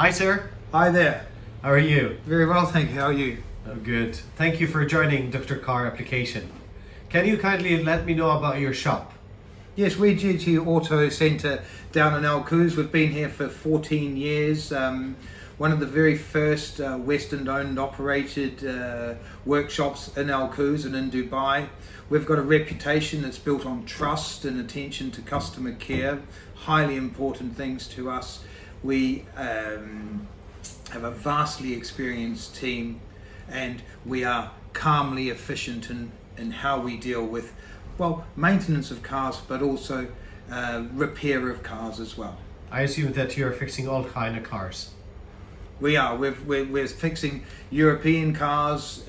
Hi, sir. Hi there. How are you? Very well, thank you. How are you? Oh, good. Thank you for joining Dr. Car Application. Can you kindly let me know about your shop? Yes, we're GT Auto Centre down in Alcouz. We've been here for 14 years. One of the very first Western owned operated workshops in Alcouz and in Dubai. We've got a reputation that's built on trust and attention to customer care, highly important things to us. We have a vastly experienced team, and we are calmly efficient in how we deal with, well, maintenance of cars, but also repair of cars as well. I assume that you're fixing all kind of cars. We are. We're fixing European cars,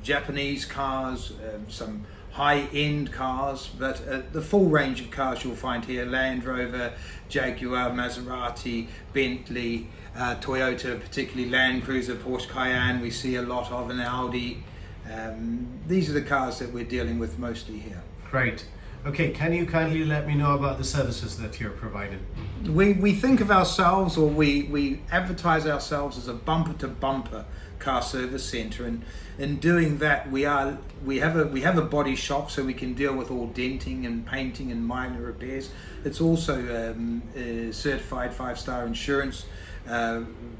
Japanese cars, some high-end cars, but the full range of cars you'll find here: Land Rover, Jaguar, Maserati, Bentley, Toyota, particularly Land Cruiser, Porsche Cayenne. We see a lot of an Audi. These are the cars that we're dealing with mostly here. Great. Okay, can you kindly let me know about the services that you're providing? We think of ourselves, or we advertise ourselves as a bumper-to-bumper car service centre, and in doing that we have a body shop, so we can deal with all denting and painting and minor repairs. It's also a certified 5-star insurance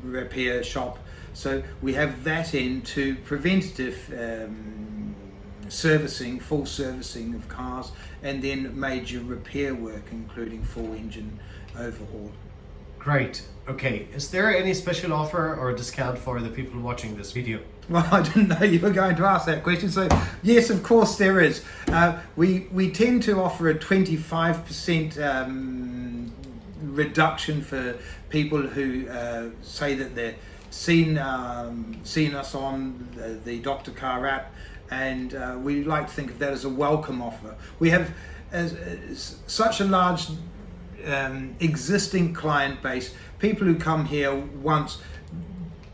repair shop, so we have that into preventative servicing, full servicing of cars, and then major repair work, including full engine overhaul. Great. Okay, is there any special offer or discount for the people watching this video? Well, I didn't know you were going to ask that question, so yes, of course there is. We tend to offer a 25% reduction for people who say that they've seen us on the Dr. Car app, and we like to think of that as a welcome offer. We have such a large existing client base. People who come here once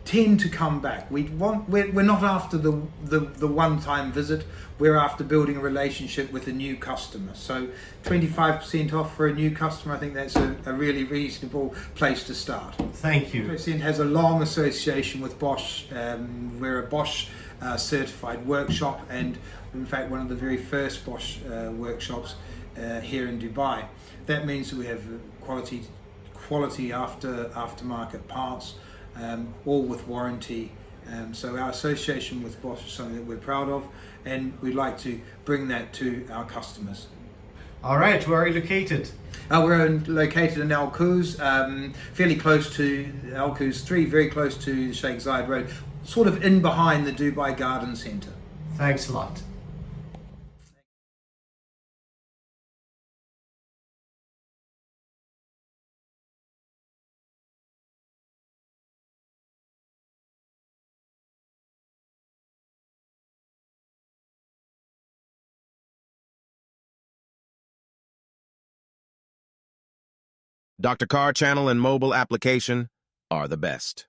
tend to come back. We're not after the one-time visit. We're after building a relationship with a new customer. So 25% off for a new customer, I think that's a really reasonable place to start. Thank you. It has a long association with Bosch. We're a Bosch certified workshop, and in fact one of the very first Bosch workshops here in Dubai. That means that we have quality aftermarket parts, all with warranty. So our association with Bosch is something that we're proud of, and we'd like to bring that to our customers. All right, where are you located? We're located in Alcouz, fairly close to Alcouz 3, very close to Sheikh Zayed Road, sort of in behind the Dubai Garden Centre. Thanks a lot. Dr. Car channel and mobile application are the best.